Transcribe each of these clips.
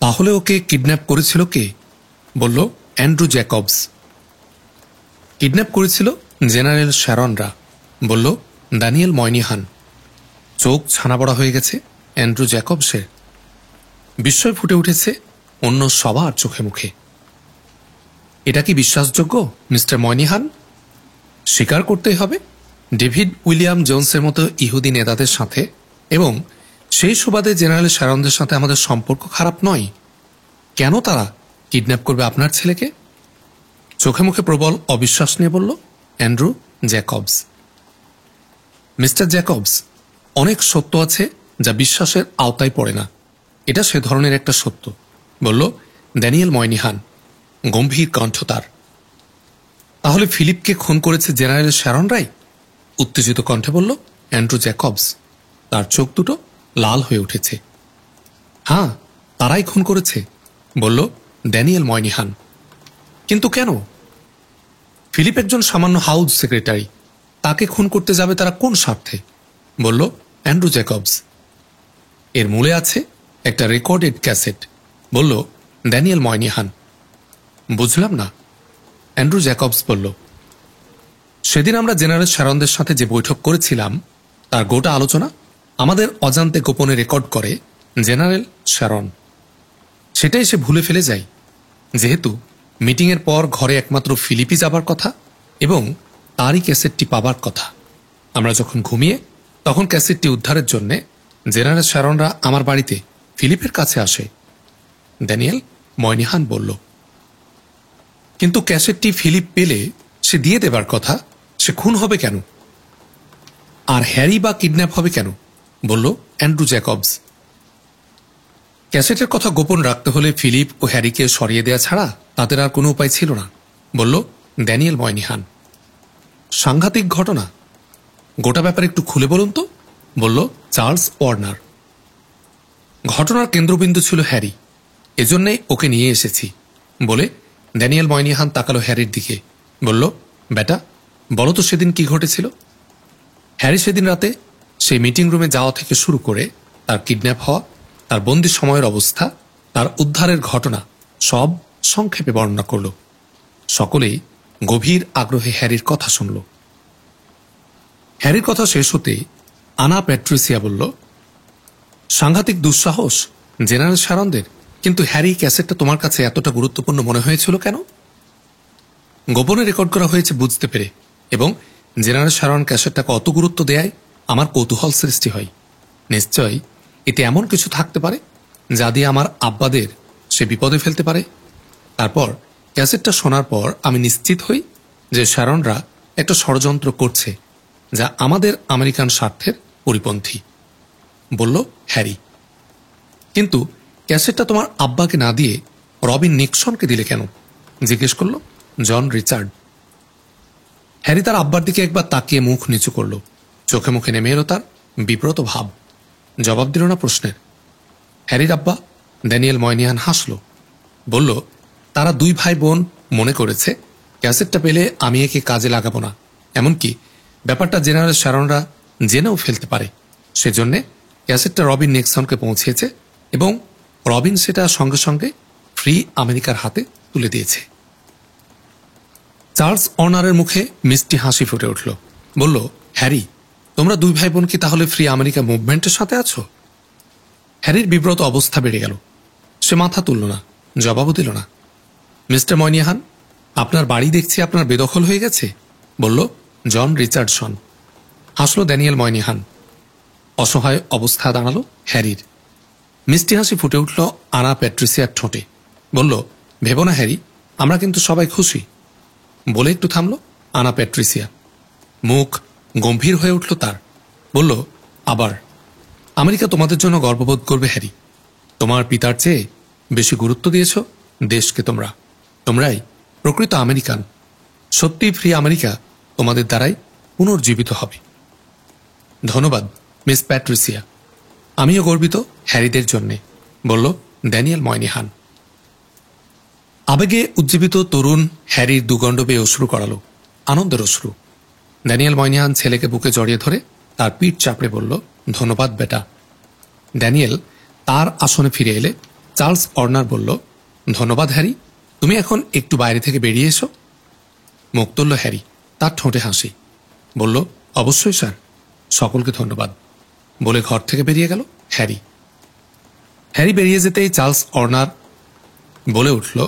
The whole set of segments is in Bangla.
তাহলে ওকে কিডন্যাপ করেছিল কে? বলল অ্যান্ড্রু জ্যাকবস। কিডন্যাপ করেছিল জেনারেল শ্যারনরা, বলল ড্যানিয়েল ময়নিহান। চোখ ছানাবড়া হয়ে গেছে অ্যান্ড্রু জ্যাকবসের। বিস্ময় ফুটে উঠেছে অন্য সবার চোখে মুখে। এটা কি বিশ্বাসযোগ্য মিস্টার ময়নিহান? স্বীকার করতেই হবে, ডেভিড উইলিয়াম জোন্সের মতো ইহুদি নেতাদের সাথে এবং সেই সুবাদে জেনারেল শ্যারনদের সাথে আমাদের সম্পর্ক খারাপ নয়। কেন তারা কিডন্যাপ করবে আপনার ছেলেকে? চোখে মুখে প্রবল অবিশ্বাস নিয়ে বলল অ্যান্ড্রু জ্যাকবস। মিস্টার জ্যাকবস, অনেক সত্য আছে যা বিশ্বাসের আওতায় পড়ে না। এটা সে ধরনের একটা সত্য, বলল ড্যানিয়েল ময়নিহান, গম্ভীর কণ্ঠ তার। তাহলে ফিলিপকে খুন করেছে জেনারেল শ্যারনরাই? উত্তেজিত কণ্ঠে বলল অ্যান্ড্রু জ্যাকবস। তার চোখ দুটো লাল হয়ে উঠেছে। হ্যাঁ, তারাই খুন করেছে, বলল ড্যানিয়েল ময়নিহান। কিন্তু কেন? ফিলিপ একজন সামান্য হাউস সেক্রেটারি, তাকে খুন করতে যাবে তারা কোন স্বার্থে? বলল অ্যান্ড্রু জ্যাকবস। এর মূলে আছে একটা রেকর্ডেড ক্যাসেট, বলল ড্যানিয়েল ময়নিহান। বুঝলাম না, অ্যান্ড্রু জ্যাকবস বলল। সেদিন আমরা জেনারেল শ্যারনদের সাথে যে বৈঠক করেছিলাম তার গোটা আলোচনা আমাদের অজান্তে গোপনে রেকর্ড করে জেনারেল শ্যারন। সেটাই সে ভুলে ফেলে যায়, যেহেতু মিটিংয়ের পর ঘরে একমাত্র ফিলিপই যাবার কথা এবং তারই ক্যাসেটটি পাবার কথা। আমরা যখন ঘুমিয়ে তখন ক্যাসেটটি উদ্ধারের জন্য জেনারেল শ্যারনরা আমার বাড়িতে ফিলিপের কাছে আসে, ড্যানিয়েল ময়নিহান বলল। কিন্তু ক্যাসেটটি ফিলিপ পেলে সে দিয়ে দেবার কথা, সে খুন হবে কেন? আর হ্যারি বা কিডন্যাপ হবে কেন? বলল অ্যান্ড্রু জ্যাকবস। ক্যাসেটের কথা গোপন রাখতে হলে ফিলিপ ও হ্যারিকে সরিয়ে দেয়া ছাড়া তাদের আর কোনো উপায় ছিল না, বলল ড্যানিয়েল ময়নিহান। সাংঘাতিক ঘটনা, গোটা ব্যাপারে একটু খুলে বলুন তো, বলল চার্লস ওয়ার্নার। ঘটনার কেন্দ্রবিন্দু ছিল হ্যারি, এজন্যে ওকে নিয়ে এসেছি, বলে ড্যানিয়েল ময়নিহান তাকালো হ্যারির দিকে, বলল বেটা, বলো তো সেদিন কি ঘটেছিল? হ্যারি সেদিন রাতে সেই মিটিং রুমে যাওয়া থেকে শুরু করে তার কিডন্যাপ হওয়া, তার বন্দি সময়ের অবস্থা, তার উদ্ধারের ঘটনা সব সংক্ষেপে বর্ণনা করল। সকলেই গভীর আগ্রহে হ্যারির কথা শুনল। হ্যারির কথা শেষ হতে আনা প্যাট্রিসিয়া বলল, সাংঘাতিক দুঃসাহস জেনারেল শ্যারনদের, কিন্তু হ্যারি, ক্যাসেটটা তোমার কাছে এতটা গুরুত্বপূর্ণ মনে হয়েছিল কেন? গোপনে রেকর্ড করা হয়েছে বুঝতে পেরে এবং জেনারেল শ্যারন ক্যাসেটটাকে অত গুরুত্ব দেয় আমার কৌতূহল সৃষ্টি হয়। নিশ্চয়ই এতে এমন কিছু থাকতে পারে যা দিয়ে আমার আব্বাদের সে বিপদে ফেলতে পারে। তারপর ক্যাসেটটা শোনার পর আমি নিশ্চিত হই যে শ্যারনরা একটা ষড়যন্ত্র করছে যা আমাদের আমেরিকান স্বার্থের পরিপন্থী, বলল হ্যারি। কিন্তু ক্যাসেটটা তোমার আব্বাকে না দিয়ে রবিন নিক্সনকে দিলে কেন? জিজ্ঞেস করল জন রিচার্ড। হ্যারি তার আব্বার দিকে একবার তাকিয়ে মুখ নিচু করল, চোখে মুখে নেমে এলো তার বিব্রত ভাব। জবাব দিল না প্রশ্নের। হ্যারির আব্বা ড্যানিয়েল ময়নিহান হাসল, বলল, তারা দুই ভাই বোন মনে করেছে ক্যাসেটটা পেলে আমি একে কাজে লাগাবো না, এমনকি ব্যাপারটা জেনারেল শ্যারনরা জেনেও ফেলতে পারে। সেজন্য ক্যাসেটটা রবিন নিক্সনকে পৌঁছেছে এবং রবিন সেটা সঙ্গে সঙ্গে ফ্রি আমেরিকার হাতে তুলে দিয়েছে। চার্লস ওয়ার্নারের মুখে মিষ্টি হাসি ফুটে উঠল, বলল, হ্যারি, তোমরা দুই ভাই বোন কি তাহলে ফ্রি আমেরিকা মুভমেন্টের সাথে আছো? হ্যারির বিব্রত অবস্থা বেড়ে গেল। সে মাথা তুলল না, জবাবও দিল না। মিস্টার ময়নিহান, আপনার বাড়ি দেখছি আপনার বেদখল হয়ে গেছে, বলল জন রিচার্ডসন। হাসল ড্যানিয়েল ময়নিহান। অসহায় অবস্থা দাঁড়ালো হ্যারির। মিষ্টি হাসি ফুটে উঠল আনা প্যাট্রিসিয়ার ঠোঁটে। বলল, ভেবো না হ্যারি, আমরা কিন্তু সবাই খুশি। বলে একটু থামল আনা প্যাট্রিসিয়া। মুখ গম্ভীর হয়ে উঠল তার। বলল, আবার, আমেরিকা তোমাদের জন্য গর্ববোধ করবে হ্যারি। তোমার পিতার চেয়ে বেশি গুরুত্ব দিয়েছ দেশকে। তোমরাই প্রকৃত আমেরিকান। সত্যিই ফ্রি আমেরিকা তোমাদের দ্বারাই পুনর্জীবিত হবে। ধন্যবাদ মিস প্যাট্রিসিয়া, আমিও গর্বিত হ্যারিদের জন্যে, বলল ড্যানিয়েল ময়নিহান। আবেগে উজ্জীবিত তরুণ হ্যারির দুগণ্ড বেয়ে অশ্রু করালো, আনন্দের অশ্রু। ড্যানিয়েল ময়নিহান ছেলেকে বুকে জড়িয়ে ধরে তার পিঠ চাপড়ে বলল, ধন্যবাদ বেটা। ড্যানিয়েল তার আসনে ফিরে এলে চার্লস অর্নার বলল, ধন্যবাদ হ্যারি, তুমি এখন একটু বাইরে থেকে বেরিয়ে এসো। মুখ তুলল হ্যারি, তার ঠোঁটে হাসি। বলল, অবশ্যই স্যার, সকলকে ধন্যবাদ, বলে ঘর থেকে বেরিয়ে গেল হ্যারি। হ্যারি বেরিয়ে যেতেই চার্লস অর্নার বলে উঠল,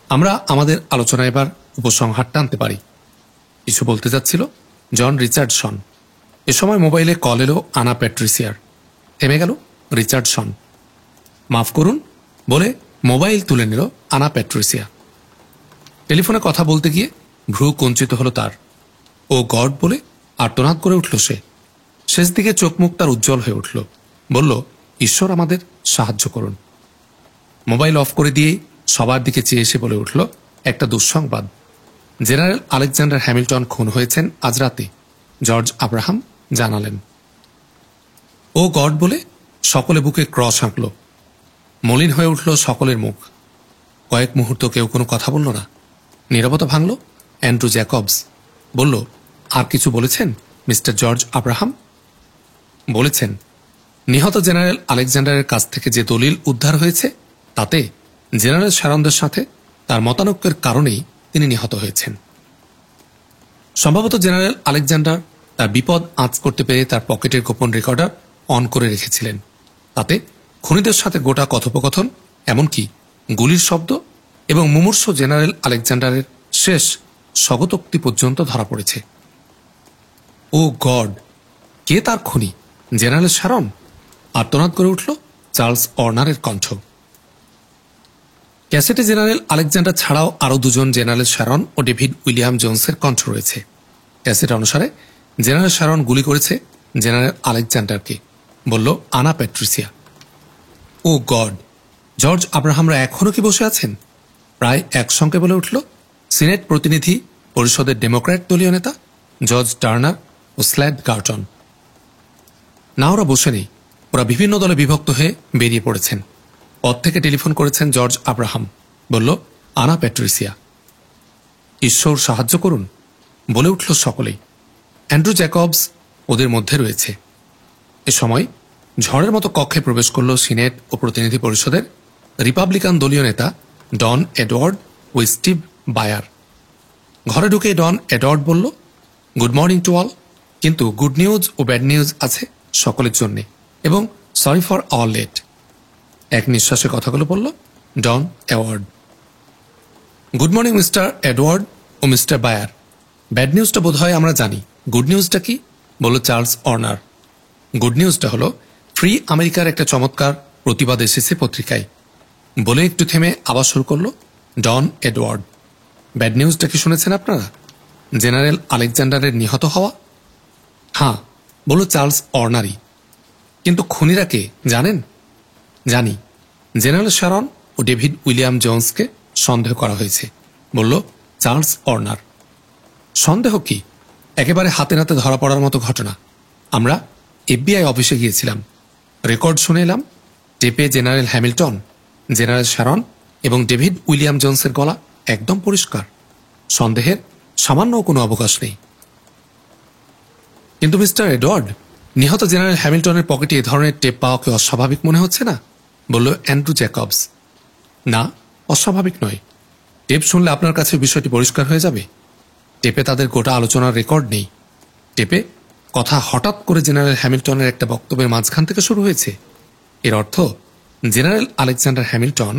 আমরা আমাদের আলোচনা এবার উপসংহার টানতে পারি। কিছু বলতে যাচ্ছিল জন রিচার্ডসন। এ সময় মোবাইলে কল এলো আনা প্যাট্রিসিয়ার। থেমে গেল রিচার্ডসন। মাফ করুন বলে মোবাইল তুলে নিল আনা প্যাট্রিসিয়া। টেলিফোনে কথা বলতে গিয়ে ভ্রু কুঞ্চিত হলো তার। ও গড বলে আর্তনাদ করে উঠল সে। শেষ দিকে চোখ মুখ তার উজ্জ্বল হয়ে উঠল। বলল, ঈশ্বর আমাদের সাহায্য করুন। মোবাইল অফ করে দিয়েই সবার দিকে চেয়ে এসে বলে উঠল, একটা দুঃসংবাদ। জেনারেল আলেকজান্ডার হ্যামিল্টন খুন হয়েছেন আজ রাতে, জর্জ আব্রাহাম জানালেন। ও গড বলে সকলে বুকে ক্রস আঁকল। মলিন হয়ে উঠল সকলের মুখ। কয়েক মুহূর্ত কেউ কোনো কথা বলল না। নীরবতা ভাঙল অ্যান্ড্রু জ্যাকবস। বলল, আর কিছু বলেছেন মিস্টার জর্জ আব্রাহাম? বলেছেন, নিহত জেনারেল আলেকজান্ডারের কাছ থেকে যে দলিল উদ্ধার হয়েছে তাতে জেনারেল শ্যারনদের সাথে তার মতানৈক্যের কারণেই তিনি নিহত হয়েছেন। সম্ভবত জেনারেল আলেকজান্ডার তার বিপদ আঁচ করতে পেরে তার পকেটের গোপন রেকর্ডার অন করে রেখেছিলেন। তাতে খুনিদের সাথে গোটা কথোপকথন, এমনকি গুলির শব্দ এবং মুমূর্ষ জেনারেল আলেকজান্ডারের শেষ স্বগতোক্তি পর্যন্ত ধরা পড়েছে। ও গড, কে তার খুনি? General Sharon? আর্তনাদ করে উঠল চার্লস অর্নারের কণ্ঠ। ক্যাসেটে জেনারেল আলেকজান্ডার ছাড়াও আরও দুজন জেনারেল শ্যারন ও ডেভিড উইলিয়াম জোন্সের কণ্ঠ রয়েছে। ক্যাসেট অনুসারে জেনারেল শ্যারন গুলি করেছে জেনারেল আলেকজান্ডারকে, বলল আনা প্যাট্রিসিয়া। ও গড, জর্জ আব্রাহামরা এখনও কি বসে আছেন? প্রায় একসঙ্গে বলে উঠল সিনেট প্রতিনিধি পরিষদের ডেমোক্র্যাট দলীয় নেতা জর্জ টার্নার ও স্ল্যাড গার্টন। না, ওরা বসে নেই, ওরা বিভিন্ন দলে বিভক্ত হয়ে বেরিয়ে পড়েছেন। পথ থেকে টেলিফোন করেছেন জর্জ আব্রাহাম, বলল আনা প্যাট্রিসিয়া। ঈশ্বর সাহায্য করুন, বলে উঠল সকলেই। অ্যান্ড্রু জ্যাকবস ওদের মধ্যে রয়েছে। এ সময় ঝড়ের মতো কক্ষে প্রবেশ করল সিনেট ও প্রতিনিধি পরিষদের রিপাবলিকান দলীয় নেতা ডন এডওয়ার্ড ও স্টিভ বায়ার। ঘরে ঢুকে ডন এডওয়ার্ড বলল, গুড মর্নিং টু অল, কিন্তু গুড নিউজ ও ব্যাড নিউজ আছে সকলের জন্যে, এবং সরি ফর অল লেট। এক নিঃশ্বাসে কথাগুলো বলল Don Edward. Good morning mister Edward ও মিস্টার বায়ার। ব্যাড নিউজটা বোধ হয় আমরা জানি, গুড নিউজটা কি? বলল চার্লস অর্নার। গুড নিউজটা হলো ফ্রি আমেরিকার একটা চমৎকার প্রতিবাদ এসেছে পত্রিকায়, বলে একটু থেমে আবার শুরু করল ডন এডওয়ার্ড। ব্যাড নিউজটা কি শুনেছেন আপনারা? জেনারেল আলেকজান্ডারের নিহত হওয়া। হ্যাঁ, বলল চার্লস অর্নারই। কিন্তু খুনিরা কে জানেন? জানি, জেনারেল শ্যারন ও ডেভিড উইলিয়াম জোন্সকে সন্দেহ করা হয়েছে, বলল চার্লস অর্নার। সন্দেহ কি? একেবারে হাতে নাতে ধরা পড়ার মতো ঘটনা। আমরা FBI অফিসে গিয়েছিলাম, রেকর্ড শুনে এলাম। টেপে জেনারেল হ্যামিল্টন, জেনারেল শ্যারন এবং ডেভিড উইলিয়াম জোন্সের গলা একদম পরিষ্কার। সন্দেহের সামান্য কোনো অবকাশ নেই। কিন্তু মিস্টার এডওয়ার্ড, নিহত জেনারেল হ্যামিল্টনের পকেটে এ ধরনের টেপ পাওয়াকে অস্বাভাবিক মনে হচ্ছে না? বলল অ্যান্ড্রু জ্যাকবস। না, অস্বাভাবিক নয়। টেপ শুনলে আপনার কাছে বিষয়টি পরিষ্কার হয়ে যাবে। টেপে তাদের গোটা আলোচনার রেকর্ড নেই। টেপে কথা হঠাৎ করে জেনারেল হ্যামিল্টনের একটা বক্তব্যের মাঝখান থেকে শুরু হয়েছে। এর অর্থ জেনারেল আলেকজান্ডার হ্যামিল্টন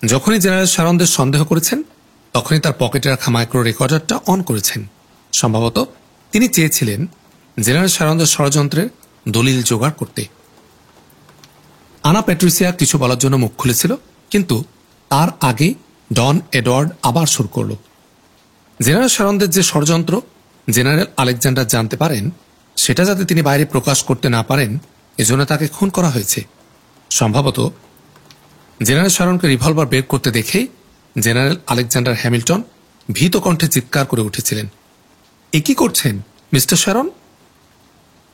যখনই জেনারেল শ্যারনদের সন্দেহ করেছেন তখনই তার পকেটে রাখা মাইক্রো রেকর্ডারটা অন করেছেন। সম্ভবত তিনি চেয়েছিলেন জেনারেল শ্যারনদের ষড়যন্ত্রের দলিল জোগাড় করতে। আনা প্যাট্রিসিয়া কিছু বলার জন্য মুখ খুলেছিল, কিন্তু তার আগে ডন এডওয়ার্ড আবার শুরু করল। জেনারেল শ্যারনদের যে ষড়যন্ত্র জেনারেল আলেকজান্ডার জানতে পারেন, সেটা যাতে তিনি বাইরে প্রকাশ করতে না পারেন, এজন্য তাকে খুন করা হয়েছে। সম্ভবত জেনারেল শ্যারনকে রিভলভার বের করতে দেখেই জেনারেল আলেকজান্ডার হ্যামিল্টন ভীত কণ্ঠে চিৎকার করে উঠেছিলেন, এ কি করছেন মিস্টার শ্যারন?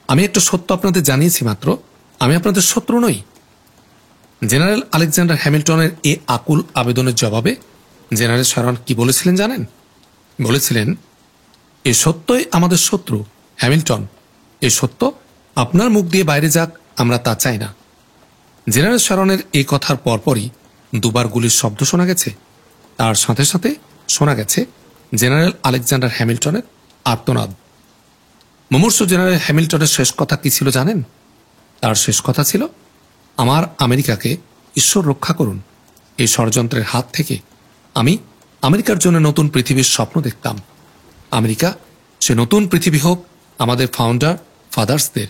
আমি একটা সত্য আপনাদের জানিয়েছি মাত্র, আমি আপনাদের শত্রু নই। জেনারেল আলেকজান্ডার হ্যামিল্টনের এ আকুল আবেদনের জবাবে জেনারেল শ্যারন কি বলেছিলেন জানেন? বলেছিলেন, এ সত্যই আমাদের শত্রু হ্যামিল্টন। এ সত্য আপনার মুখ দিয়ে বাইরে যাক, আমরা তা চাই না। জেনারেল শ্যারনের এই কথার পরপরই দুবার গুলির শব্দ শোনা গেছে। তার সাথে সাথে শোনা গেছে জেনারেল আলেকজান্ডার হ্যামিল্টনের আর্তনাদ। মুমূর্ষ জেনারেল হ্যামিল্টনের শেষ কথা কি ছিল জানেন? তার শেষ কথা ছিল, আমার আমেরিকাকে ঈশ্বর রক্ষা করুন। এই ষড়যন্ত্রের হাত থেকে আমি আমেরিকার জন্য নতুন পৃথিবীর স্বপ্ন দেখতাম। আমেরিকা সে নতুন পৃথিবী হোক আমাদের ফাউন্ডার ফাদার্সদের,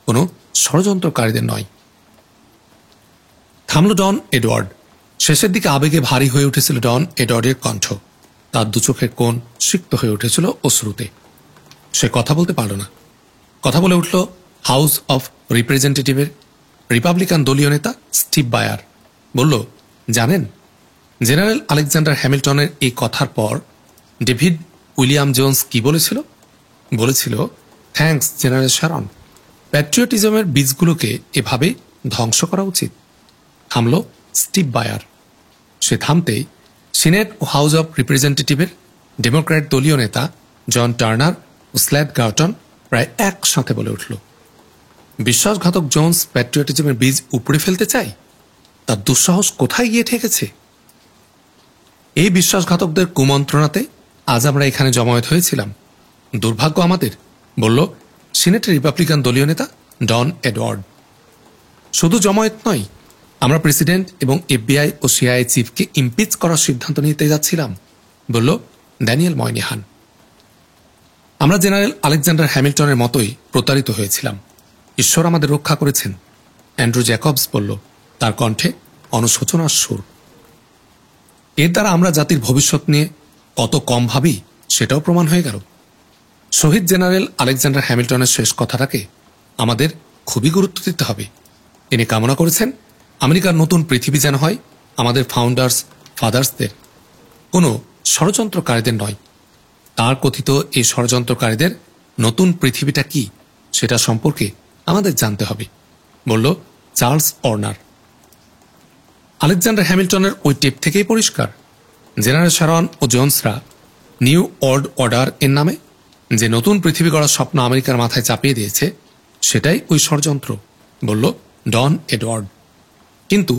কোনো ষড়যন্ত্রকারীদের নয়। থামল ডন এডওয়ার্ড। শেষের দিকে আবেগে ভারী হয়ে উঠেছিল ডন এডওয়ার্ডের কণ্ঠ। তার দু চোখের কোণ সিক্ত হয়ে উঠেছিল অশ্রুতে। সে কথা বলতে পারল না। কথা বলে উঠল হাউস অফ রিপ্রেজেন্টেটিভের রিপাবলিকান দলীয় নেতা স্টিভ বায়ার। বলল, জানেন, জেনারেল আলেকজান্ডার হ্যামিল্টনের এই কথার পর ডেভিড উইলিয়াম জোন্স কি বলেছিল? বলেছিল, থ্যাঙ্কস জেনারেল শ্যারন, প্যাট্রিয়টিজমের বীজগুলোকে এভাবে ধ্বংস করা উচিত। থামল স্টিভ বায়ার। সে থামতেই সিনেট ও হাউস অব রিপ্রেজেন্টেটিভের ডেমোক্র্যাট দলীয় নেতা জন টার্নার ও স্ল্যাড গার্টন প্রায় একসাথে বলে উঠল, বিশ্বাসঘাতক জোন্স প্যাট্রিয়টিজমের বীজ উপড়ে ফেলতে চাই? তার দুঃসাহস কোথায় গিয়ে ঠেকেছে? এই বিশ্বাসঘাতকদের কুমন্ত্রণাতে আজ আমরা এখানে জমায়েত হয়েছিলাম। দুর্ভাগ্য আমাদের, বলল সিনেটের রিপাবলিকান দলীয় নেতা ডন এডওয়ার্ড। শুধু জমায়েত নয়, আমরা প্রেসিডেন্ট এবং এফবিআই ও সিআইএ চিফকে ইমপিচ করার সিদ্ধান্ত নিতে যাচ্ছিলাম, বলল ড্যানিয়েল ময়নিহান। আমরা জেনারেল আলেকজান্ডার হ্যামিল্টনের মতোই প্রতারিত হয়েছিলাম। ঈশ্বর আমাদের রক্ষা করেছেন, অ্যান্ড্রু জ্যাকবস বলল, তার কণ্ঠে অনুশোচনার সুর। এর দ্বারা আমরা জাতির ভবিষ্যৎ নিয়ে কত কম ভাবি সেটাও প্রমাণ হয়ে গেল। শহীদ জেনারেল আলেকজান্ডার হ্যামিল্টনের শেষ কথাটাকে আমাদের খুবই গুরুত্ব দিতে হবে। তিনি কামনা করেছেন আমেরিকার নতুন পৃথিবী যেন হয় আমাদের ফাদার্সদের, কোনো ষড়যন্ত্রকারীদের নয়। তার কথিত এই ষড়যন্ত্রকারীদের নতুন পৃথিবীটা কি সেটা সম্পর্কে আমাদের জানতে হবে, বলল চার্লস অর্নার। আলেকজান্ডার হ্যামিল্টনের ওই টেপ থেকেই পরিষ্কার, জেনারেল শ্যারন ও জোন্সরা নিউ ওয়ার্ল্ড অর্ডার এর নামে যে নতুন পৃথিবী গড়ার স্বপ্ন আমেরিকার মাথায় চাপিয়ে দিয়েছে সেটাই ওই ষড়যন্ত্র, বলল ডন এডওয়ার্ড। কিন্তু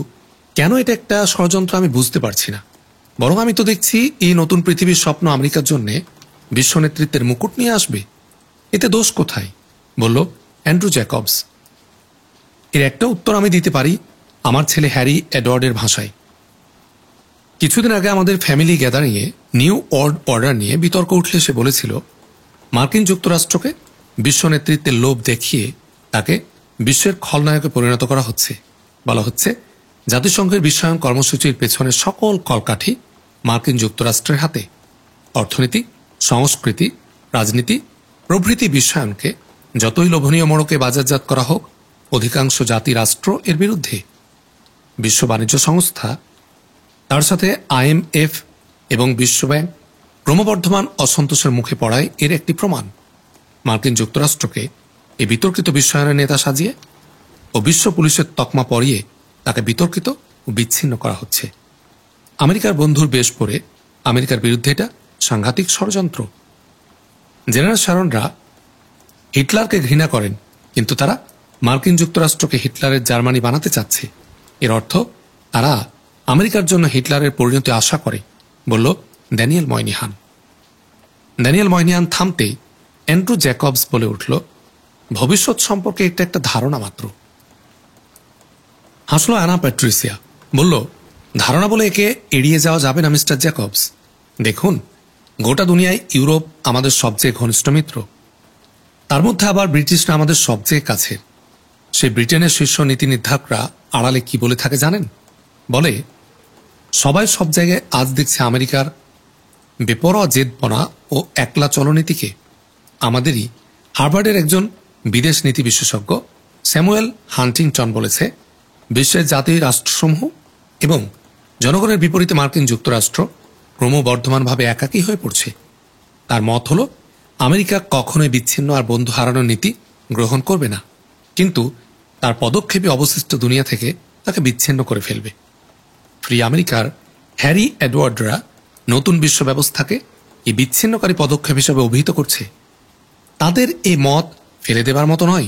কেন এটা একটা ষড়যন্ত্র আমি বুঝতে পারছি না। বরং আমি তো দেখছি এই নতুন পৃথিবীর স্বপ্ন আমেরিকার জন্য বিশ্ব নেতৃত্বের মুকুট নিয়ে আসবে। এতে দোষ কোথায়, বলল অ্যান্ড্রু জ্যাকবস। এর একটা উত্তর আমি দিতে পারি আমার ছেলে হ্যারি এডওয়ার্ডের ভাষায়। কিছুদিন আগে আমাদের ফ্যামিলি গ্যাদারিংয়ে নিউ ওয়ার্ল্ড অর্ডার নিয়ে বিতর্ক উঠলে সে বলেছিল, মার্কিন যুক্তরাষ্ট্রকে বিশ্ব নেতৃত্বের লোভ দেখিয়ে তাকে বিশ্বের খলনায়কে পরিণত করা হচ্ছে। বলা হচ্ছে জাতিসংঘের বিশ্বায়ন কর্মসূচির পেছনে সকল কলকাঠি মার্কিন যুক্তরাষ্ট্রের হাতে। অর্থনীতি, সংস্কৃতি, রাজনীতি প্রভৃতি বিশ্বায়নকে যতই লোভনীয় মোড়কে বাজারজাত করা হোক, অধিকাংশ জাতি রাষ্ট্র এর বিরুদ্ধে। বিশ্ব বাণিজ্য সংস্থা, তার সাথে IMF এবং বিশ্বব্যাংক ক্রমবর্ধমান অসন্তোষের মুখে পড়ায় এর একটি প্রমাণ। মার্কিন যুক্তরাষ্ট্রকে এই বিতর্কিত বিশ্বায়নের নেতা সাজিয়ে ও বিশ্ব পুলিশের তকমা পরিয়ে তাকে বিতর্কিত ও বিচ্ছিন্ন করা হচ্ছে। আমেরিকার বন্ধুর বেশ পরে আমেরিকার বিরুদ্ধে এটা সাংঘাতিক ষড়যন্ত্র। জেনারেল শ্যারনরা হিটলারকে ঘৃণা করেন, কিন্তু তারা মার্কিন যুক্তরাষ্ট্রকে হিটলারের জার্মানি বানাতে চাচ্ছে। এর অর্থ তারা আমেরিকার জন্য হিটলারের পরিণতি আশা করে, বলল ড্যানিয়েল ময়নিহান। ড্যানিয়েল ময়নিহান থামতেই অ্যান্ড্রু জ্যাকবস বলে উঠল, ভবিষ্যৎ সম্পর্কে এটা একটা ধারণা মাত্র। হাসলো অ্যানা প্যাট্রিসিয়া, বলল, ধারণা বলে একে এড়িয়ে যাওয়া যাবে না মিস্টার জ্যাকবস। দেখুন, গোটা দুনিয়ায় ইউরোপ আমাদের সবচেয়ে ঘনিষ্ঠ মিত্র, তার মধ্যে আবার ব্রিটিশরা আমাদের সবচেয়ে কাছের। সেই ব্রিটেনের শীর্ষ নীতি নির্ধারকরা আড়ালে কি বলে থাকে জানেন? বলে, সবাই সব জায়গায় আজ দেখছে আমেরিকার বেপরোয়া জেদপনা ও একলা চলনীতিকে। আমাদেরই হার্ভার্ডের একজন বিদেশ নীতি বিশেষজ্ঞ স্যামুয়েল হান্টিংটন বলেছে, বিশ্বের জাতি রাষ্ট্রসমূহ এবং জনগণের বিপরীতে মার্কিন যুক্তরাষ্ট্র ক্রমবর্ধমানভাবে একাকী হয়ে পড়ছে। তার মত হল, আমেরিকা কখনোই বিচ্ছিন্ন আর বন্ধু হারানোর নীতি গ্রহণ করবে না, কিন্তু তার পদক্ষেপে অবশিষ্ট দুনিয়া থেকে তাকে বিচ্ছিন্ন করে ফেলবে। ফ্রি আমেরিকার হ্যারি এডওয়ার্ডরা নতুন বিশ্ব ব্যবস্থাকে এই বিচ্ছিন্নকারী পদক্ষেপ হিসেবে অভিহিত করছে। তাদের এই মত ফেলে দেবার মতো নয়।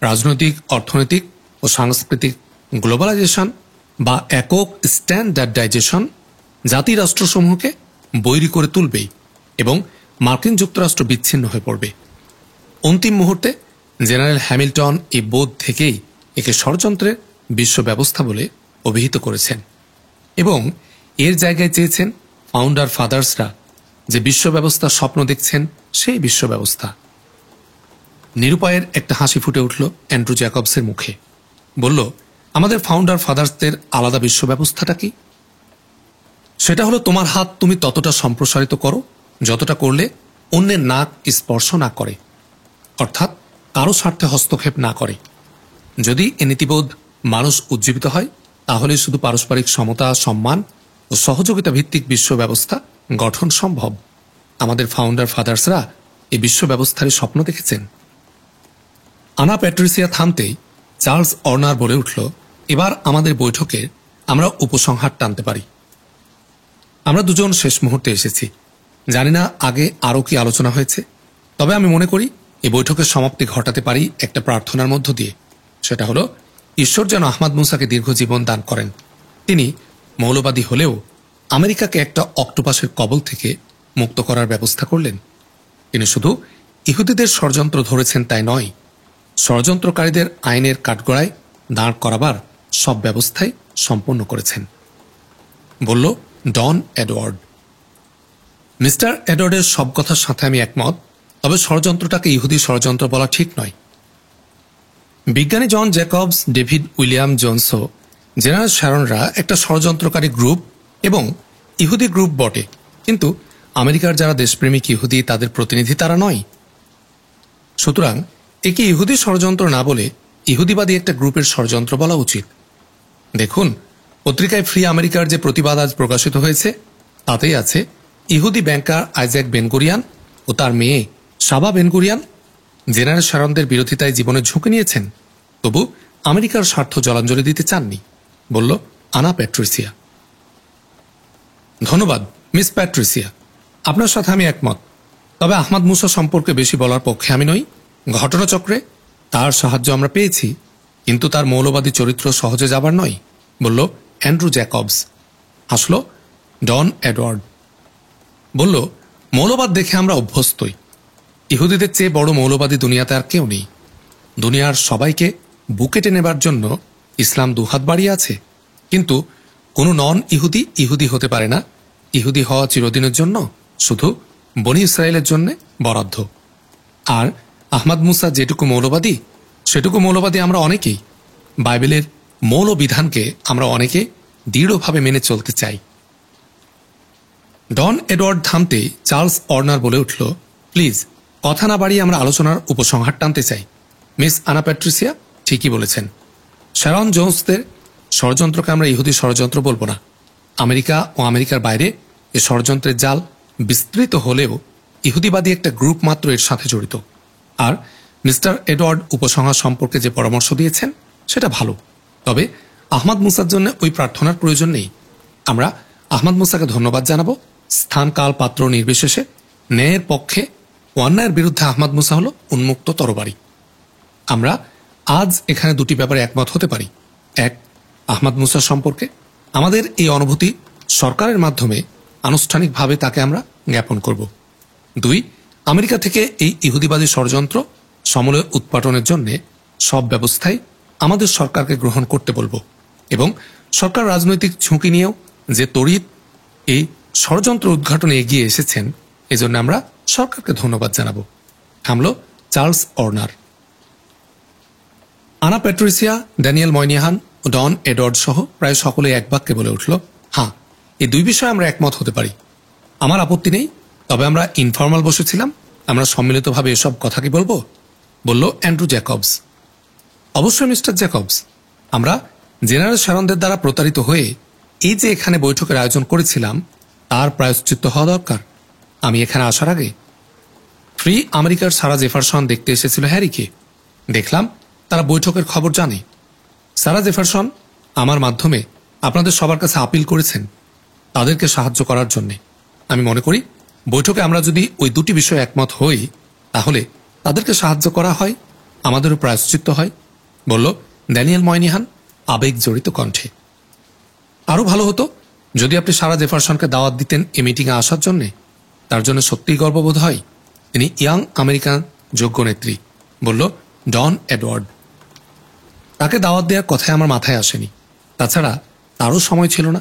রাজনৈতিক, অর্থনৈতিক ও সাংস্কৃতিক গ্লোবালাইজেশন বা একক স্ট্যান্ডার্ডাইজেশন জাতিরাষ্ট্রসমূহকে বৈরী করে তুলবেই এবং মার্কিন যুক্তরাষ্ট্র বিচ্ছিন্ন হয়ে পড়বে। অন্তিম মুহূর্তে জেনারেল হ্যামিল্টন এই বোধ থেকেই একে ষড়যন্ত্রের বিশ্ব ব্যবস্থা বলে অভিহিত করেছেন এবং এর জায়গায় চেয়েছেন ফাউন্ডার ফাদার্সরা যে বিশ্ব ব্যবস্থা স্বপ্ন দেখছেন সেই বিশ্ব ব্যবস্থা। নিরুপায়ের একটা হাসি ফুটে উঠল অ্যান্ড্রু জ্যাকবসের মুখে। বলল, আমাদের ফাউন্ডার ফাদার্সদের আলাদা বিশ্ব ব্যবস্থাটা কি? সেটা হলো তোমার হাত তুমি ততটা সম্প্রসারিত করো যতটা করলে অন্যের নাক স্পর্শ না করে, অর্থাৎ কারো স্বার্থে হস্তক্ষেপ না করে। যদি এ নীতিবোধ মানুষ উজ্জীবিত হয় তাহলে শুধু পারস্পরিক সমতা, সম্মান ও সহযোগিতা ভিত্তিক বিশ্ব ব্যবস্থা গঠন সম্ভব। আমাদের ফাউন্ডার ফাদার্সরা এই বিশ্ব ব্যবস্থারই স্বপ্ন দেখেছেন। আনা প্যাট্রিসিয়া থামতেই চার্লস অর্নার বলে উঠল, এবার আমাদের বৈঠকে আমরা উপসংহার টানতে পারি। আমরা দুজন শেষ মুহূর্তে এসেছি। জানি না আগে আরও কি আলোচনা হয়েছে, তবে আমি মনে করি এই বৈঠকের সমাপ্তি ঘটাতে পারি একটা প্রার্থনার মধ্য দিয়ে। সেটা হলো, ঈশ্বর যেন আহমদ মুসাকে দীর্ঘ জীবন দান করেন। তিনি মৌলবাদী হলেও আমেরিকাকে একটা অক্টোপাসের কবল থেকে মুক্ত করার ব্যবস্থা করলেন। তিনি শুধু ইহুদিদের ষড়যন্ত্র ধরেছেন তাই নয়, ষড়যন্ত্রকারীদের আইনের কাঠগড়ায় দাঁড় করাবার সব ব্যবস্থাই সম্পন্ন করেছেন, বলল ডন এডওয়ার্ড। মিস্টার এডওয়ার্ডের সব কথার সাথে আমি একমত, তবে ষড়যন্ত্রটাকে ইহুদি ষড়যন্ত্র বলা ঠিক নয়। বিজ্ঞানী জন জ্যাকবস, ডেভিড উইলিয়াম জোনসও, জেনারেল শ্যারনরা একটা ষড়যন্ত্রকারী গ্রুপ এবং ইহুদি গ্রুপ বটে, কিন্তু আমেরিকার যারা দেশপ্রেমিক ইহুদি তাদের প্রতিনিধি তারা নয়। সুতরাং একে ইহুদি ষড়যন্ত্র না বলে ইহুদিবাদী একটা গ্রুপের ষড়যন্ত্র বলা উচিত। দেখুন, পত্রিকায় ফ্রি আমেরিকার যে প্রতিবাদ আজ প্রকাশিত হয়েছে তাতেই আছে ইহুদি ব্যাংকার আইজ্যাক বেনগুরিয়ান ও তার মেয়ে সাবা বেনগুরিয়ান জেনারেল শ্যারনদের বিরোধিতায় জীবনের ঝুঁকি নিয়েছেন, তবু আমেরিকার স্বার্থ জলাঞ্জলি দিতে চাননি, বলল আনা প্যাট্রিসিয়া। ধন্যবাদ মিস প্যাট্রিসিয়া, আপনার সাথে আমি একমত, তবে আহমদ মুসা সম্পর্কে বেশি বলার পক্ষে আমি নই। ঘটনাচক্রে তার সাহায্য আমরা পেয়েছি, কিন্তু তার মৌলবাদী চরিত্র সহজে যাবার নয়, বলল অ্যান্ড্রু জ্যাকবস। হাসল ডন এডওয়ার্ড। বলল, মৌলবাদ দেখে আমরা অভ্যস্তই। ইহুদিদের চেয়ে বড় মৌলবাদী দুনিয়াতে আর কেউ নেই। দুনিয়ার সবাইকে বুকে টেনে নেবার জন্য ইসলাম দুহাত বাড়িয়ে আছে, কিন্তু কোনো নন ইহুদি ইহুদি হতে পারে না। ইহুদি হওয়া চিরদিনের জন্য শুধু বনি ইসরায়েলের জন্য বরাদ্দ। আর আহমদ মুসা যেটুকু মৌলবাদী সেটুকু মৌলবাদী আমরা অনেকেই। বাইবেলের মৌল বিধানকে আমরা অনেকে দৃঢ়ভাবে মেনে চলতে চাই। ডন এডওয়ার্ড থামতে চার্লস অর্নার বলে উঠল, প্লিজ কথা না বাড়িয়ে আমরা আলোচনার উপসংহার টানতে চাই। মিস আনা প্যাট্রিসিয়া ঠিকই বলেছেন। শ্যারন জোন্সদের ষড়যন্ত্রকে আমরা ইহুদি ষড়যন্ত্র বলবো না। আমেরিকা ও আমেরিকার বাইরে এ ষড়যন্ত্রের জাল বিস্তৃত হলেও ইহুদিবাদী একটা গ্রুপ মাত্র এর সাথে জড়িত। আর মিস্টার এডওয়ার্ড উপসংহার সম্পর্কে যে পরামর্শ দিয়েছেন সেটা ভালো, তবে আহমদ মুসার জন্য ওই প্রার্থনার প্রয়োজন নেই। আমরা আহমদ মুসাকে ধন্যবাদ জানাবো। স্থান, কাল, পাত্র নির্বিশেষে ন্যায়ের পক্ষে ও অন্যায়ের বিরুদ্ধে আহমদ মুসা হল উন্মুক্ত তরবারি। আমরা আজ এখানে দুটি ব্যাপারে একমত হতে পারি। এক, আহমদ মুসা সম্পর্কে আমাদের এই অনুভূতি সরকারের মাধ্যমে আনুষ্ঠানিকভাবে তাকে আমরা জ্ঞাপন করব। দুই, আমেরিকা থেকে এই ইহুদিবাদী ষড়যন্ত্র সমূলে উৎপাটনের জন্য সব ব্যবস্থাই আমাদের সরকারকে গ্রহণ করতে বলবো এবং সরকার রাজনৈতিক ঝুঁকি নিয়েও যে তড়িৎ এই ষড়যন্ত্র উদ্ঘাটনে এগিয়ে এসেছেন এজন্য আমরা সরকারকে ধন্যবাদ জানাবো। থামল চার্লস অর্নার। আনা প্যাট্রিসিয়া, ড্যানিয়েল ময়নিহান ও ডন এডওয়ার্ড সহ প্রায় সকলে এক বাক্যে বলে উঠল, হ্যাঁ, এই দুই বিষয়ে আমরা একমত হতে পারি। আমার আপত্তি নেই, তবে আমরা ইনফর্মাল বসেছিলাম, আমরা সম্মিলিতভাবে এসব কথা কি বলবো, বলল অ্যান্ড্রু জ্যাকবস। অবশ্যই মিস্টার জ্যাকবস, আমরা জেনারেল শ্যারনদের দ্বারা প্রতারিত হয়ে এই যে এখানে বৈঠকের আয়োজন করেছিলাম তার প্রায়শ্চিত্ত হওয়া দরকার। আমি এখানে আসার আগে ফ্রি আমেরিকার সারা জেফারসন দেখতে এসেছিল হ্যারিকে। দেখলাম তারা বৈঠকের খবর জানে। সারা জেফারসন আমার মাধ্যমে আপনাদের সবার কাছে আপিল করেছেন তাদেরকে সাহায্য করার জন্য। আমি মনে করি বৈঠকে আমরা যদি ওই দুটি বিষয়ে একমত হই তাহলে তাদেরকে সাহায্য করা হয়, আমাদেরও প্রায়শ্চিত্ত হয়, বলল ড্যানিয়েল ময়নিহান আবেগ জড়িত কণ্ঠে। আরো ভালো হতো যদি আপনি সারা জেফারসনকে দাওয়াত দিতেন এই মিটিংয়ে আসার জন্য। তার জন্য সত্যিই গর্ববোধ হয়। তিনি ইয়াং আমেরিকান যোগ্য নেত্রী, বলল ডন এডওয়ার্ড। তাকে দাওয়াত দেওয়ার কথাই আমার মাথায় আসেনি। তাছাড়া তারও সময় ছিল না।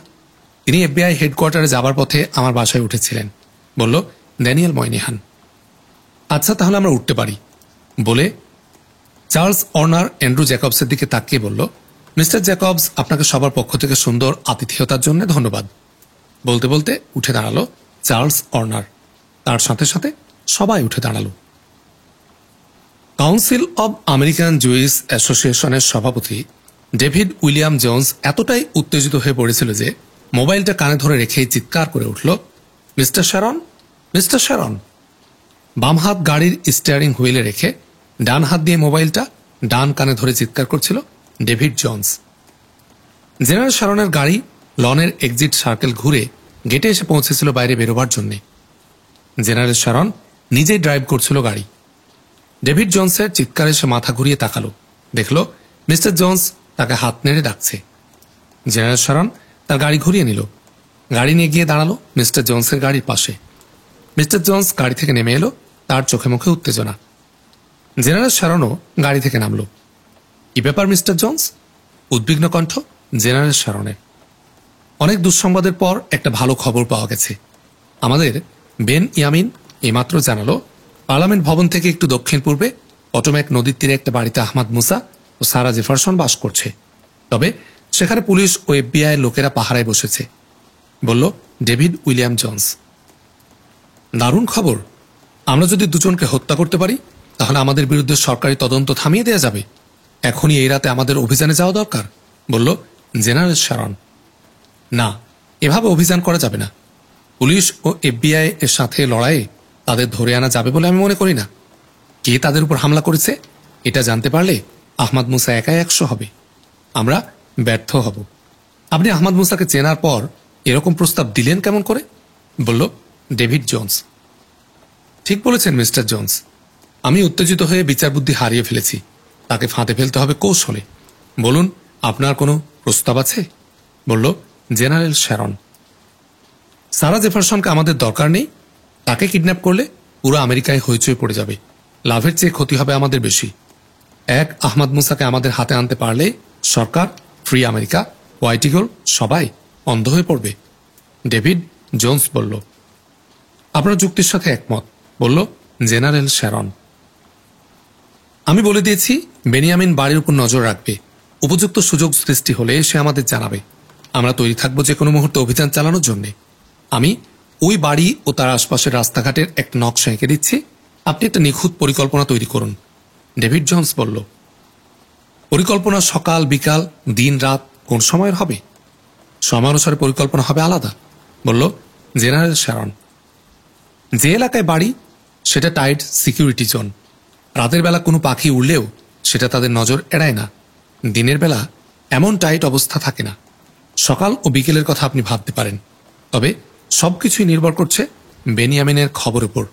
তিনি FBI হেডকোয়ার্টারে যাবার পথে আমার বাসায় উঠেছিলেন, বলল ড্যানিয়েল ময়নিহান। আচ্ছা, তাহলে আমরা উঠতে পারি বলে চার্লস অর্নার অ্যান্ড্রু জ্যাকবসের দিকে তাকিয়ে বলল, মিস্টার জ্যাকবস, আপনাকে সবার পক্ষ থেকে সুন্দর আতিথেয়তার জন্য ধন্যবাদ। বলতে বলতে উঠে দাঁড়ালো চার্লস অর্নার। তার সাথে সাথে সবাই উঠে দাঁড়ালো। কাউন্সিল অব আমেরিকান জুইস অ্যাসোসিয়েশনের সভাপতি ডেভিড উইলিয়াম জোন্স এতটাই উত্তেজিত হয়ে পড়েছিল যে মোবাইলটা কানে ধরে রেখেই চিৎকার করে উঠল, মিস্টার শ্যারন, মিস্টার শ্যারন। বাম হাত গাড়ির স্টিয়ারিং হুইলে রেখে ডান হাত দিয়ে মোবাইলটা ডান কানে ধরে চিৎকার করছিল ডেভিড জোন্স। জেনারেল শ্যারনের গাড়ি লনের এক্সিট সার্কেল ঘুরে গেটে এসে পৌঁছেছিল বাইরে বেরোবার জন্য। জেনারেল শ্যারন নিজেই ড্রাইভ করছিল গাড়ি। ডেভিড জোন্সের চিৎকারে সে মাথা ঘুরিয়ে তাকালো, দেখল মিস্টার জোন্স তাকে হাত নেড়ে ডাকছে। জেনারেল শ্যারন তার গাড়ি ঘুরিয়ে নিল। গাড়ি নিয়ে গিয়ে দাঁড়ালো মিস্টার জোন্সের গাড়ির পাশে। মিস্টার জোন্স গাড়ি থেকে নেমে এলো, তার চোখে মুখে উত্তেজনা। জেনারেল শ্যারনও গাড়ি থেকে নামল। কি ব্যাপার মিস্টার জোন্স? উদ্বিগ্ন কণ্ঠ জেনারেল শ্যারনের। অনেক দুঃসংবাদের পর একটা ভালো খবর পাওয়া গেছে। আমাদের বেন ইয়ামিন এইমাত্র জানালো পার্লামেন্ট ভবন থেকে একটু দক্ষিণ পূর্বে পটোম্যাক নদীর তীরে একটা বাড়িতে আহমদ মুসা ও সারা জেফারসন বাস করছে। তবে সেখানে পুলিশ ও FBI লোকেরা পাহারায় বসেছে, বলল ডেভিড উইলিয়াম জোন্স। দারুণ খবর। আমরা যদি দুজনকে হত্যা করতে পারি তাহলে আমাদের বিরুদ্ধে সরকারি তদন্ত থামিয়ে দেওয়া যাবে। এখনই এই রাতে আমাদের অভিযানে যাওয়া দরকার, বলল জেনারেল শ্যারন। না, এভাবে অভিযান করা যাবে না। পুলিশ ও FBI এর সাথে লড়াইয়ে তাদের ধরে আনা যাবে বলে আমি মনে করি না। কে তাদের উপর হামলা করেছে এটা জানতে পারলে আহমদ মুসা একাই 100 হবে। আমরা ব্যর্থ হব। আপনি আহমদ মুসাকে চেনার পর এরকম প্রস্তাব দিলেন কেমন করে, বলল ডেভিড জোন্স। ঠিক বলেছেন মিস্টার জোন্স। আমি উত্তেজিত হয়ে বিচার বুদ্ধি হারিয়ে ফেলেছি। তাকে ফাঁদে ফেলতে হবে কৌশলে। বলুন, আপনার কোনো প্রস্তাব আছে, বলল জেনারেল শ্যারন। সারা জেফারসনকে আমাদের দরকার নেই। তাকে কিডন্যাপ করলে পুরো আমেরিকায় হইচই পড়ে যাবে। লাভের চেয়ে ক্ষতি হবে আমাদের বেশি। এক আহমদ মুসাকে আমাদের হাতে আনতে পারলে সরকার, ফ্রি আমেরিকা, হোয়াইট ইগল সবাই অন্ধ হয়ে পড়বে। ডেভিড জোন্স বলল। আপনার যুক্তির সাথে একমত, বলল জেনারেল শ্যারন। আমি বলে দিয়েছি বেনিয়ামিন বাড়ির উপর নজর রাখবে। উপযুক্ত সুযোগ সৃষ্টি হলে সে আমাদের জানাবে। আমরা তৈরি থাকবো যে কোনো মুহূর্তে অভিযান চালানোর জন্য। আমি ওই বাড়ি ও তার আশপাশের রাস্তাঘাটের একটা নকশা এঁকে দিচ্ছি। আপনি একটা নিখুঁত পরিকল্পনা তৈরি করুন, ডেভিড জোন্স বলল। পরিকল্পনা সকাল বিকাল দিন রাত কোন সময়ের হবে? সময়ানুসারে পরিকল্পনা হবে আলাদা, বলল জেনারেল শ্যারন। যে এলাকায় বাড়ি সেটা টাইট সিকিউরিটি জোন। রাতের বেলা কোনো পাখি উড়লেও সেটা তাদের নজর এড়ায় না। দিনের বেলা এমন টাইট অবস্থা থাকে না। সকাল ও বিকেলের কথা আপনি ভাবতে পারেন। তবে সবকিছুই নির্ভর করছে বেনিয়ামিনের খবর উপর,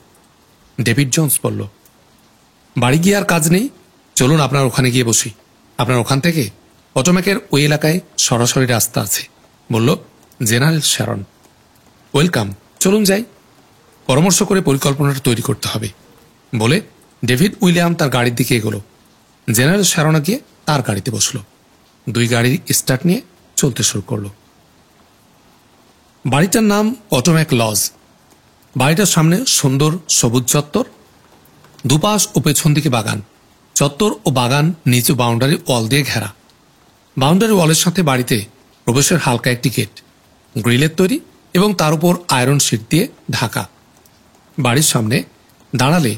ডেভিড জোন্স বলল। বাড়ি গিয়ে আর কাজ নেই, চলুন আপনার ওখানে গিয়ে বসি। আপনার ওখান থেকে পটোম্যাকের ওই এলাকায় সরাসরি রাস্তা আছে, বলল জেনারেল শ্যারন। ওয়েলকাম, চলুন যাই। পরামর্শ করে পরিকল্পনাটা তৈরি করতে হবে, বলে ডেভিড উইলিয়াম তার গাড়ির দিকে এগোলো। জেনারেল শ্যারন গিয়ে তার গাড়িতে বসল। দুই গাড়ির স্টার্ট নিয়ে চলতে শুরু করল। বাড়িটার নাম পটোম্যাক লজ। বাড়িটার সামনে সুন্দর সবুজ চত্বর, দুপাশ ও পেছন দিকে বাগান। চত্বর ও বাগান নিচু বাউন্ডারি ওয়াল দিয়ে ঘেরা। বাউন্ডারি ওয়ালের সাথে বাড়িতে প্রবেশের হালকা একটি গেট, গ্রিলের তৈরি এবং তার উপর আয়রন শিট দিয়ে ঢাকা। বাড়ির সামনে দাঁড়ালে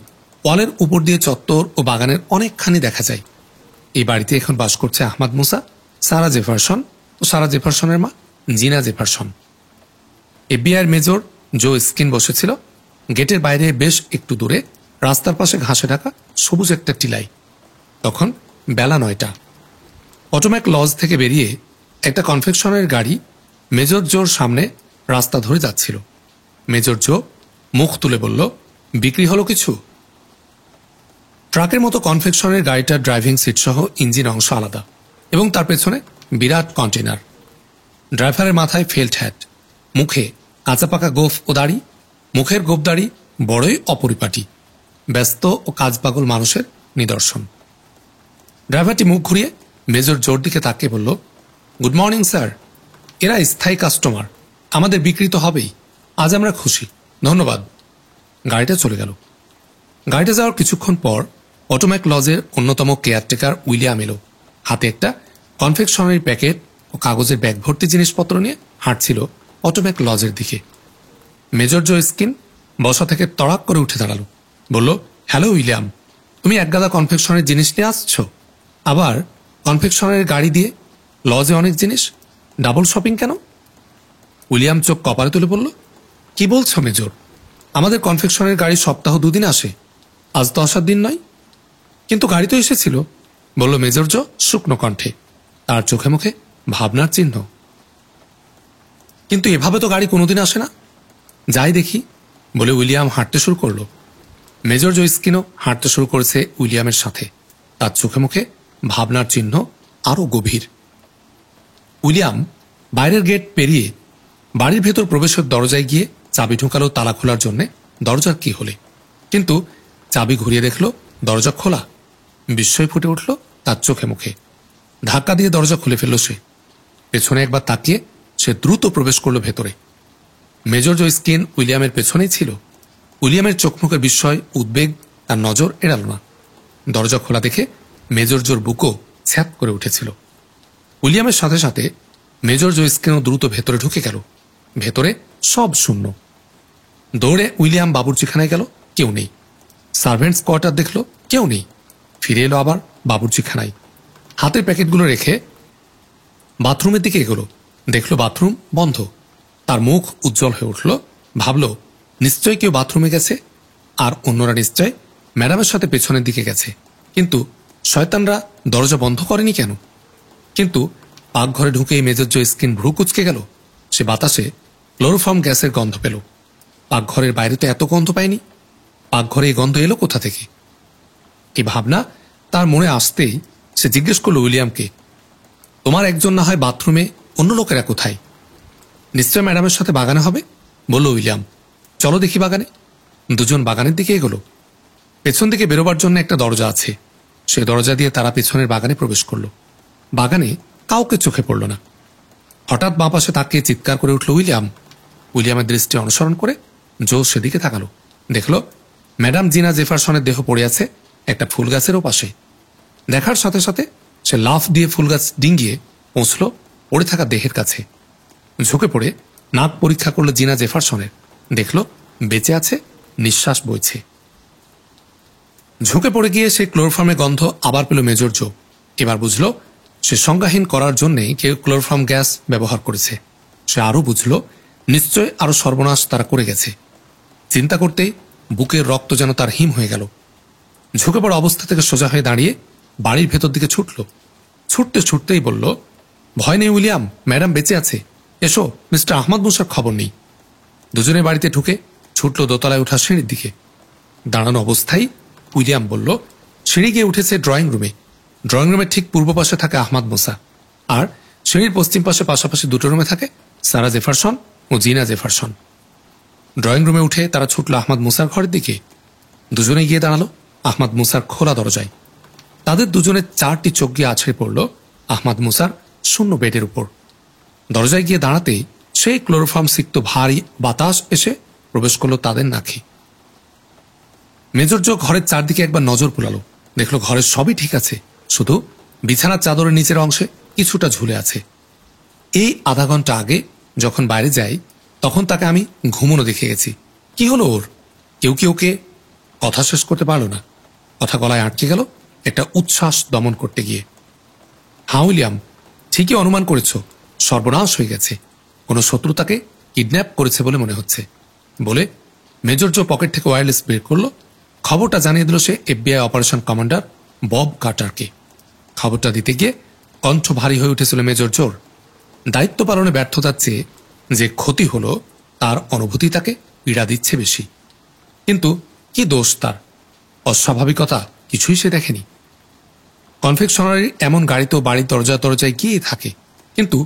ওয়ালের উপর দিয়ে চত্বর ও বাগানের অনেকখানি দেখা যায়। এই বাড়িতে এখন বাস করছে আহমদ মুসা, সারা জেফারসন ও সারা জেফারসনের মা জিনা জেফারসন। FBI মেজর জো স্কিন বসেছিল গেটের বাইরে বেশ একটু দূরে রাস্তার পাশে ঘাসে ঢাকা সবুজ একটা টিলাই। তখন বেলা 9টা। পটোম্যাক লজ থেকে বেরিয়ে একটা কনফেকশনের গাড়ি মেজর জোর সামনে রাস্তা ধরে যাচ্ছিল। মেজর জো মুখ তুলে বলল, বিক্রি হলো কিছু? ট্রাকের মতো কনফেকশনের গাড়িটার ড্রাইভিং সিট সহ ইঞ্জিন অংশ আলাদা এবং তার পেছনে বিরাট কন্টেনার। ড্রাইভারের মাথায় ফেল্ট হ্যাট, মুখে কাঁচা পাকা গোঁফ ও দাড়ি। মুখের গোঁফ দাড়ি বড়ই অপরিপাটি, ব্যস্ত ও কাজপাগল মানুষের নিদর্শন। ড্রাইভারটি মুখ ঘুরিয়ে মেজর জোর দিকে তাকিয়ে বলল, গুড মর্নিং স্যার। এরা স্থায়ী কাস্টমার, আমাদের বিক্রি তো হবেই। আজ আমরা খুশি, ধন্যবাদ। গাড়িটা চলে গেল। গাড়িটা যাওয়ার কিছুক্ষণ পর অটোম্যাক লজের অন্যতম কেয়ারটেকার উইলিয়াম এলো। হাতে একটা কনফেকশনারি প্যাকেট ও কাগজের ব্যাগ ভর্তি জিনিসপত্র নিয়ে হাঁটছিল অটোম্যাক লজের দিকে। মেজর জো স্কিন বসা থেকে তড়াক করে উঠে দাঁড়ালো, বলল, হ্যালো উইলিয়াম, তুমি একগাদা কনফেকশনের জিনিস নিয়ে আসছো? আবার কনফেকশনের গাড়ি দিয়ে লজে অনেক জিনিস, ডাবল শপিং কেন? উইলিয়াম চোখ কপালে তুলে বলল, কি বলছো মেজর? আমাদের কনফেকশনের গাড়ি সপ্তাহ 2 দিন আসে, আজ তো আসার দিন নয়। কিন্তু গাড়ি তো এসেছিল, বলল মেজর জো শুকনো কণ্ঠে, তার চোখে মুখে ভাবনার চিহ্ন। কিন্তু এভাবে তো গাড়ি কোনোদিন আসে না। যাই দেখি, বলে উইলিয়াম হাঁটতে শুরু করলো। মেজর জো স্কিনও হাঁটতে শুরু করেছে উইলিয়ামের সাথে, তার চোখে মুখে ভাবনার চিহ্ন আরও গভীর। উইলিয়াম বাইরের গেট পেরিয়ে বাড়ির ভেতর প্রবেশের দরজায় গিয়ে চাবি ঢুকালো তালা খোলার জন্য দরজার কি হলে, কিন্তু চাবি ঘুরিয়ে দেখল দরজা খোলা। বিস্ময় ফুটে উঠল তার চোখে মুখে। ধাক্কা দিয়ে দরজা খুলে ফেলল সে। পেছনে একবার তাকিয়ে সে দ্রুত প্রবেশ করল ভেতরে। মেজর জো স্কিন উইলিয়ামের পেছনেই ছিল। উইলিয়ামের চোখ মুখের বিস্ময়, উদ্বেগ তার নজর এড়াল না। দরজা খোলা দেখে মেজর জোর বুকও ছ্যাপ করে উঠেছিল। উইলিয়ামের সাথে সাথে মেজর জো স্কিনও দ্রুত ভেতরে ঢুকে গেল। ভেতরে সব শূন্য। দৌড়ে উইলিয়াম বাবুর্চিখানায় গেল, কেউ নেই। সার্ভেন্টস কোয়ার্টার দেখল, কেউ নেই। ফিরে এলো আবার বাবুর্চিখানায়। হাতের প্যাকেটগুলো রেখে বাথরুমের দিকে এগোলো, দেখল বাথরুম বন্ধ। তার মুখ উজ্জ্বল হয়ে উঠল, ভাবল নিশ্চয় কেউ বাথরুমে গেছে, আর অন্যরা নিশ্চয় ম্যাডামের সাথে পেছনের দিকে গেছে। কিন্তু শয়তানরা দরজা বন্ধ করেনি কেন? কিন্তু পাকঘরে ঢুকেই মেজর জো স্কিন ভ্রু কুচকে গেল। সে বাতাসে ক্লোরোফর্ম গ্যাসের গন্ধ পেল। পাকঘরের বাইরে তো এত গন্ধ পায়নি। পাকঘরে এই গন্ধ এলো কোথা থেকে? এই ভাবনা তার মনে আসতেই সে জিজ্ঞেস করল উইলিয়ামকে, তোমার একজন না হয় বাথরুমে, অন্য লোকেরা কোথায়? নিশ্চয় ম্যাডামের সাথে বাগানে হবে, বলল উইলিয়াম। চলো দেখি বাগানে। দুজন বাগানের দিকে এগোলো। পেছন দিকে বেরোবার জন্য একটা দরজা আছে। সে দরজা দিয়ে তারা পেছনের বাগানে প্রবেশ করল। বাগানে কাউকে চোখে পড়ল না। হঠাৎ বাঁ পাশে তাকিয়ে চিৎকার করে উঠল উইলিয়াম। উইলিয়ামের দৃষ্টি অনুসরণ করে জো সেদিকে তাকালো। দেখল ম্যাডাম জিনা জেফারসনের দেহ পড়ে আছে একটা ফুল গাছেরও পাশে। দেখার সাথে সাথে সে লাফ দিয়ে ফুল গাছ ডিঙ্গিয়ে পৌঁছল পড়ে থাকা দেহের কাছে। ঝুঁকে পড়ে নাক পরীক্ষা করল জিনা জেফারসনের। দেখল বেঁচে আছে, নিঃশ্বাস বইছে। ঝুঁকে পড়ে গিয়ে সে ক্লোরোফর্মের গন্ধ আবার পেল মেজর জো। এবার বুঝল সে সংজ্ঞাহীন করার জন্যে কেউ ক্লোরোফর্ম গ্যাস ব্যবহার করেছে। সে আরও বুঝল নিশ্চয় আরো সর্বনাশ তারা করে গেছে। চিন্তা করতেই বুকের রক্ত যেন তার হিম হয়ে গেল। ঝুঁকে পড়া অবস্থা থেকে সোজা হয়ে দাঁড়িয়ে বাড়ির ভেতর দিকে ছুটল। ছুটতে ছুটতেই বলল, ভয় নেই উইলিয়াম, ম্যাডাম বেঁচে আছে। এসো, মিস্টার আহমদ মুসার খবর নেই। দুজনে বাড়িতে ঢুকে ছুটল দোতলায় ওঠা সিঁড়ির দিকে। দাঁড়ানো অবস্থায় উইলিয়াম বলল, সিঁড়ি গিয়ে উঠেছে ড্রয়িং রুমে। ড্রয়িং রুমের ঠিক পূর্ব পাশে থাকে আহমদ মুসা, আর সিঁড়ির পশ্চিম পাশে পাশাপাশি দুটো রুমে থাকে সারা জেফারসন ও জিনা জেফারসন। ড্রয়িং রুমে উঠে তারা ছুটল আহমদ মুসার ঘরের দিকে। দুজনে গিয়ে দাঁড়ালো আহমদ মুসার খোলা দরজায়। তাদের দুজনের 4টি চোখ গিয়ে আছড়ে পড়ল আহমদ মুসার শূন্য বেডের উপর। দরজায় গিয়ে দাঁড়াতেই সেই ক্লোরোফর্ম সিক্ত ভারী বাতাস এসে প্রবেশ করল তাদের নাকে। মেজর জো ঘরের চারদিকে একবার নজর বুলালো। দেখলো ঘরের সবই ঠিক আছে, শুধু বিছানার চাদরের নিচের অংশে কিছুটা ঝুলে আছে। এই আধা ঘন্টা আগে যখন বাইরে যাই তখন তাকে আমি ঘুমোনো দেখে গেছি। কি হলো ওর? কেউ কি ওকে? কথা শেষ করতে পারল না। কথা গলায় আটকে গেল একটা উচ্ছ্বাস দমন করতে গিয়ে। হ্যাঁ উইলিয়াম, ঠিকই অনুমান করেছ, সর্বনাশ হয়ে গেছে। কোনো শত্রু তাকে কিডন্যাপ করেছে বলে মনে হচ্ছে, বলে মেজর জো পকেট থেকে ওয়্যারলেস বের করল। খবরটা জানিয়ে দিল সে FBI অপারেশন কমান্ডার বব কার্টারকে। খবরটা দিতে গিয়ে কণ্ঠ ভারী হয়ে উঠেছিল মেজর জোর। দায়িত্ব পালনে ব্যর্থতার চেয়ে যে ক্ষতি হলো তার অনুভূতি তাকে পীড়া দিচ্ছে বেশি। কিন্তু কি দোষ তার? অস্বাভাবিকতা কিছুই সে দেখেনি। কনফেকশনারির এমন গাড়ি তো বাড়ির দরজায় গিয়ে থাকে। কিন্তু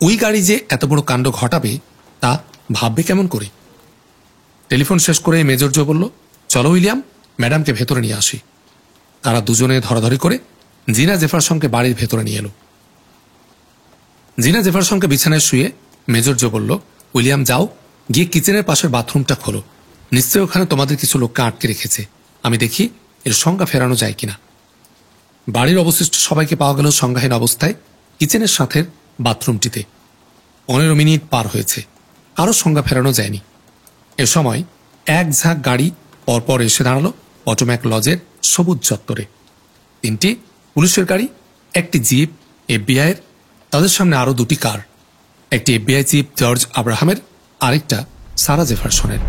ওই গাড়ি যে এত বড় কাণ্ড ঘটাবে তা ভাববে কেমন করে? টেলিফোন শেষ করে মেজর জো বলল, চলো উইলিয়াম, ম্যাডামকে ভেতরে নিয়ে আসি। তারা দুজনে ধরাধরি করে জিনা জেফারসনকে বাড়ির ভেতরে নিয়ে এলো। জিনা জেফারসনকে বিছানায় শুয়ে মেজর জো বলল, উইলিয়াম যাও, গিয়ে কিচেনের পাশের বাথরুমটা খোলো। নিশ্চয়ই ওখানে তোমাদের কিছু লোককে আটকে রেখেছে। আমি দেখি এর সংজ্ঞা ফেরানো যায় কিনা। বাড়ির অবশিষ্ট সবাইকে পাওয়া গেল সংজ্ঞাহীন অবস্থায় কিচেনের সাথে বাথরুমটিতে। 15 মিনিট পার হয়েছে, কারো সংজ্ঞা ফেরানো যায়নি। এ সময় এক ঝাঁক গাড়ি পরপর এসে দাঁড়ালো পটোম্যাক লজের সবুজ চত্বরে। 3টি পুলিশের গাড়ি, একটি জিপ এফবিআইয়ের, তাদের সামনে আরো 2টি কার, একটি এফবিআই চিফ জর্জ আব্রাহামের, আরেকটা সারা জেফারসনের।